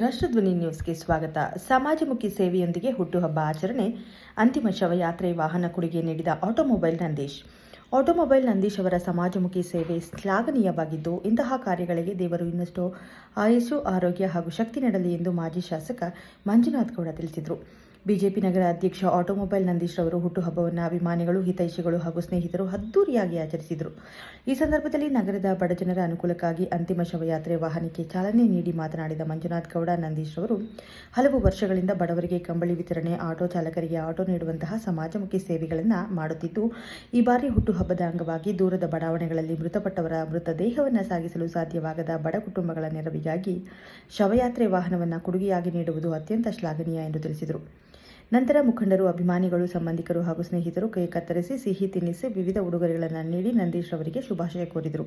ರಾಷ್ಟ್ರಧ್ವನಿ ನ್ಯೂಸ್ಗೆ ಸ್ವಾಗತ. ಸಮಾಜಮುಖಿ ಸೇವೆಯೊಂದಿಗೆ ಹುಟ್ಟುಹಬ್ಬ ಆಚರಣೆ, ಅಂತಿಮ ಶವಯಾತ್ರೆ ವಾಹನ ಕೊಡುಗೆ ನೀಡಿದ ಆಟೋಮೊಬೈಲ್ ನಂದೀಶ್. ಆಟೋಮೊಬೈಲ್ ನಂದೀಶ್ ಅವರ ಸಮಾಜಮುಖಿ ಸೇವೆ ಶ್ಲಾಘನೀಯವಾಗಿದ್ದು, ಇಂತಹ ಕಾರ್ಯಗಳಿಗೆ ದೇವರು ಇನ್ನಷ್ಟು ಆಯುಸ್ಸು, ಆರೋಗ್ಯ ಹಾಗೂ ಶಕ್ತಿ ನೀಡಲಿ ಎಂದು ಮಾಜಿ ಶಾಸಕ ಮಂಜುನಾಥ್ ಗೌಡ ತಿಳಿಸಿದರು. ಬಿಜೆಪಿ ನಗರ ಅಧ್ಯಕ್ಷ ಆಟೋಮೊಬೈಲ್ ನಂದೀಶ್ ಅವರು ಹುಟ್ಟುಹಬ್ಬವನ್ನು ಅಭಿಮಾನಿಗಳು, ಹಿತೈಷಿಗಳು ಹಾಗೂ ಸ್ನೇಹಿತರು ಅದ್ದೂರಿಯಾಗಿ ಆಚರಿಸಿದರು. ಈ ಸಂದರ್ಭದಲ್ಲಿ ನಗರದ ಬಡಜನರ ಅನುಕೂಲಕ್ಕಾಗಿ ಅಂತಿಮ ಶವಯಾತ್ರೆ ವಾಹನಕ್ಕೆ ಚಾಲನೆ ನೀಡಿ ಮಾತನಾಡಿದ ಮಂಜುನಾಥ್ ಗೌಡ, ನಂದೀಶ್ ಅವರು ಹಲವು ವರ್ಷಗಳಿಂದ ಬಡವರಿಗೆ ಕಂಬಳಿ ವಿತರಣೆ, ಆಟೋ ಚಾಲಕರಿಗೆ ಆಟೋ ನೀಡುವಂತಹ ಸಮಾಜಮುಖಿ ಸೇವೆಗಳನ್ನು ಮಾಡುತ್ತಿದ್ದು, ಈ ಬಾರಿ ಹುಟ್ಟುಹಬ್ಬದ ಅಂಗವಾಗಿ ದೂರದ ಬಡಾವಣೆಗಳಲ್ಲಿ ಮೃತಪಟ್ಟವರ ಮೃತದೇಹವನ್ನು ಸಾಗಿಸಲು ಸಾಧ್ಯವಾಗದ ಬಡ ಕುಟುಂಬಗಳ ನೆರವಿಗಾಗಿ ಶವಯಾತ್ರೆ ವಾಹನವನ್ನು ಕೊಡುಗೆಯಾಗಿ ನೀಡುವುದು ಅತ್ಯಂತ ಶ್ಲಾಘನೀಯ ಎಂದು ತಿಳಿಸಿದರು. ನಂತರ ಮುಖಂಡರು, ಅಭಿಮಾನಿಗಳು, ಸಂಬಂಧಿಕರು ಹಾಗೂ ಸ್ನೇಹಿತರು ಕೇಕ್ ಕತ್ತರಿಸಿ, ಸಿಹಿ ತಿನ್ನಿಸಿ, ವಿವಿಧ ಉಡುಗೊರೆಗಳನ್ನು ನೀಡಿ ನಂದೀಶ್ ಅವರಿಗೆ ಶುಭಾಶಯ ಕೋರಿದರು.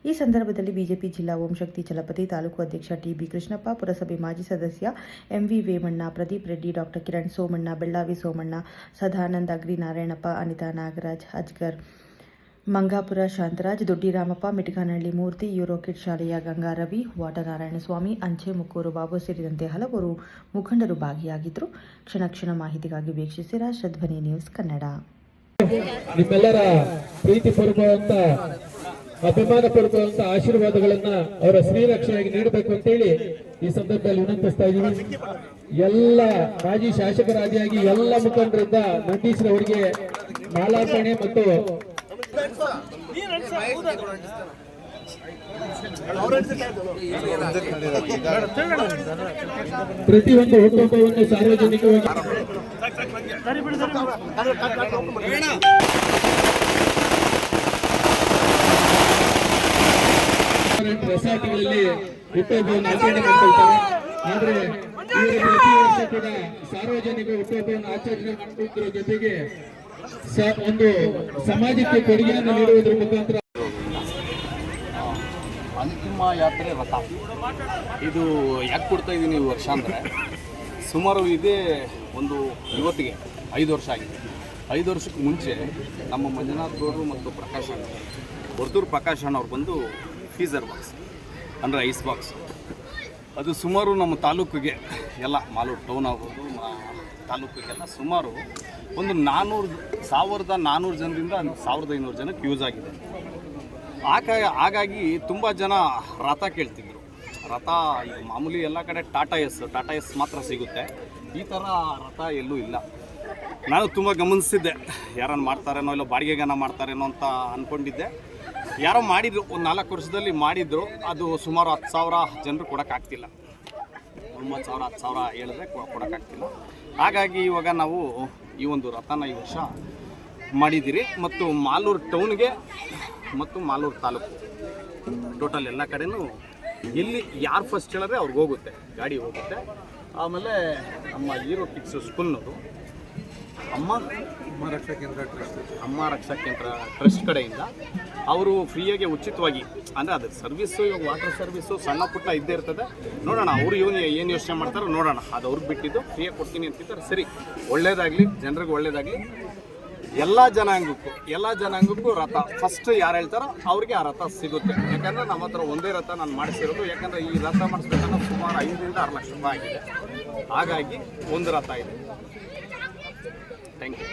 ಈ ಸಂದರ್ಭದಲ್ಲಿ ಬಿಜೆಪಿ ಜಿಲ್ಲಾ ಓಂಶಕ್ತಿ ಛಲಪತಿ, ತಾಲೂಕು ಅಧ್ಯಕ್ಷ ಟಿ.ಬಿ. ಕೃಷ್ಣಪ್ಪ, ಪುರಸಭೆ ಮಾಜಿ ಸದಸ್ಯ M V. Vemanna, Pradeep Reddy, doctor Kiran Somanna, Bellavi Somanna, Sadananda, Agri Narayanappa, Anitha, Nagaraj, Azgar, Mangapura Shantaraj, Doddiramappa, Mitaganahalli Murthy, EuroKid ಶಾಲೆಯ ಗಂಗಾರವಿ, ವಾಟನಾರಾಯಣಸ್ವಾಮಿ, ಅಂಚೆ ಮುಕ್ಕೂರು ಬಾಬು ಸೇರಿದಂತೆ ಹಲವರು ಮುಖಂಡರು ಭಾಗಿಯಾಗಿದ್ದರು. ಕ್ಷಣ ಕ್ಷಣ ಮಾಹಿತಿಗಾಗಿ ವೀಕ್ಷಿಸಿ ರಾಷ್ಟ್ರಧ್ವನಿ ನ್ಯೂಸ್ ಕನ್ನಡ. ನಿಮ್ಮೆಲ್ಲರ ಪ್ರೀತಿಪೂರ್ವಕವಾದಂತ ಅಭಿಮಾನಪೂರ್ವಕವಾದಂತ ಆಶೀರ್ವಾದಗಳನ್ನ ಅವರ ಶ್ರೀರಕ್ಷೆಯಾಗಿ ನೀಡಬೇಕು ಅಂತೇಳಿ ಈ ಸಂದರ್ಭದಲ್ಲಿ ವಿನಂತಿಸ್ತಾ ಇದ್ದೀವಿ. ಎಲ್ಲ ಮಾಜಿ ಶಾಸಕರಾದಿಯಾಗಿ ಎಲ್ಲ ಮುಖಂಡರಿಂದ ನಂದೀಶ್ ಅವರಿಗೆ ಮಾಲಾರ್ಪಣೆ ಮತ್ತು ಪ್ರತಿಯೊಂದು ಹುಟ್ಟುಹಬ್ಬವನ್ನು ಸಾರ್ವಜನಿಕವಾಗಿ ರೆಸಾರ್ಟ್ಗಳಲ್ಲಿ ಹುಟ್ಟುಹಬ್ಬವನ್ನು ಆಚರಣೆ ಮಾಡ್ಕೊಳ್ತಾರೆ. ಆದ್ರೆ ಇವರು ಪ್ರತಿ ವರ್ಷ ಕೂಡ ಸಾರ್ವಜನಿಕ ಹುಟ್ಟುಹಬ್ಬವನ್ನು ಆಚರಣೆ ಮಾಡುವುದರ ಜೊತೆಗೆ ಒಂದು ಸಮಾಜಕ್ಕೆ ಕೊಡುಗೆಯನ್ನು ನೀಡುವುದರ ಮುಖಾಂತರ ಅಂತಿಮ ಯಾತ್ರೆ ರಥ ಇದು ಯಾಕೆ ಕೊಡ್ತಾ ಇದ್ದೀನಿ ಈ ವರ್ಷ ಅಂದರೆ, ಸುಮಾರು ಇದೇ ಒಂದು ಇವತ್ತಿಗೆ 5 ವರ್ಷ ಆಗಿದೆ. 5 ವರ್ಷಕ್ಕೆ ಮುಂಚೆ ನಮ್ಮ ಮಂಜುನಾಥ್ ಗೌಡರು ಮತ್ತು ಪ್ರಕಾಶ್ ಅಣ್ಣ, ವರ್ತೂರು ಪ್ರಕಾಶ್ ಅಣ್ಣ ಅವ್ರು ಬಂದು ಫೀಸರ್ ಬಾಕ್ಸ್ ಅಂದರೆ ಐಸ್ ಬಾಕ್ಸ್, ಅದು ಸುಮಾರು ನಮ್ಮ ತಾಲೂಕಿಗೆ ಎಲ್ಲ ಮಾಲೂರು ಟೌನ್ ಆಗ್ಬೋದು, ತಾಲೂಕಿಗೆಲ್ಲ ಸುಮಾರು ಒಂದು 1400 ಜನರಿಂದ 1500 ಜನಕ್ಕೆ ಯೂಸ್ ಆಗಿದೆ. ಹಾಗಾಗಿ ತುಂಬ ಜನ ರಥ ಕೇಳ್ತಿದ್ರು. ರಥ ಈಗ ಮಾಮೂಲಿ ಎಲ್ಲ ಕಡೆ ಟಾಟಾ ಎಸ್ ಮಾತ್ರ ಸಿಗುತ್ತೆ, ಈ ಥರ ರಥ ಎಲ್ಲೂ ಇಲ್ಲ. ನಾನು ತುಂಬ ಗಮನಿಸಿದ್ದೆ, ಯಾರನ್ನು ಮಾಡ್ತಾರೇನೋ ಇಲ್ಲ ಬಾಡಿಗೆಗನ ಮಾಡ್ತಾರೇನೋ ಅಂತ ಅಂದ್ಕೊಂಡಿದ್ದೆ. ಯಾರೋ ಮಾಡಿದ್ರು, ಒಂದು 4 ವರ್ಷದಲ್ಲಿ ಮಾಡಿದ್ರು. ಅದು ಸುಮಾರು 10,000 ಜನರು ಕೊಡೋಕ್ಕಾಗ್ತಿಲ್ಲ. 9,000 10,000 ಹೇಳಿದ್ರೆ ಕೊಡೋಕ್ಕಾಗ್ತಿಲ್ಲ. ಹಾಗಾಗಿ ಇವಾಗ ನಾವು ಈ ಒಂದು ರಥನ ಈ ವರ್ಷ ಮಾಡಿದ್ದೀರಿ. ಮತ್ತು ಮಾಲೂರು ಟೌನ್ಗೆ ಮತ್ತು ಮಾಲೂರು ತಾಲೂಕು ಟೋಟಲ್ ಎಲ್ಲ ಕಡೆನೂ ಎಲ್ಲಿ ಯಾರು ಫಸ್ಟ್ ಹೇಳಿದ್ರೆ ಅವ್ರಿಗೆ ಹೋಗುತ್ತೆ, ಗಾಡಿ ಹೋಗುತ್ತೆ. ಆಮೇಲೆ ನಮ್ಮ ಹೀರೋ ಕಿಡ್ಸ್ ಸ್ಕೂಲ್ನವರು ಅಮ್ಮ ರಕ್ಷಾ ಕೇಂದ್ರ ಟ್ರಸ್ಟ್ ಕಡೆಯಿಂದ ಅವರು ಫ್ರೀಯಾಗಿ ಉಚಿತವಾಗಿ, ಅಂದರೆ ಅದು ಸರ್ವಿಸ್ಸು, ಇವಾಗ ವಾಟರ್ ಸರ್ವಿಸ್ಸು ಸಣ್ಣ ಪುಟ್ಟ ಇದ್ದೇ ಇರ್ತದೆ. ನೋಡೋಣ ಅವರು ಏನು ಯೋಚನೆ ಮಾಡ್ತಾರೋ ನೋಡೋಣ, ಅದು ಅವ್ರಿಗೆ ಬಿಟ್ಟಿದ್ದು. ಫ್ರೀಯಾಗಿ ಕೊಡ್ತೀನಿ ಅಂತಿದ್ದಾರೆ. ಸರಿ, ಒಳ್ಳೇದಾಗಲಿ, ಜನರಿಗೆ ಒಳ್ಳೇದಾಗಲಿ. ಎಲ್ಲ ಜನಾಂಗಕ್ಕೂ ರಥ ಫಸ್ಟ್ ಯಾರು ಹೇಳ್ತಾರೋ ಅವ್ರಿಗೆ ಆ ರಥ ಸಿಗುತ್ತೆ. ಯಾಕಂದರೆ ನಮ್ಮ ಹತ್ರ ಒಂದೇ ರಥ ನಾನು ಮಾಡಿಸಿರೋದು. ಯಾಕಂದರೆ ಈ ರಥ ಮಾಡಿಸ್ಬೇಕಂದ್ರೆ ಸುಮಾರು 5 ರಿಂದ 6 ಲಕ್ಷ ರೂಪಾಯಿ ಆಗಿದೆ. ಹಾಗಾಗಿ ಒಂದು ರಥ ಇದೆ. Thank you.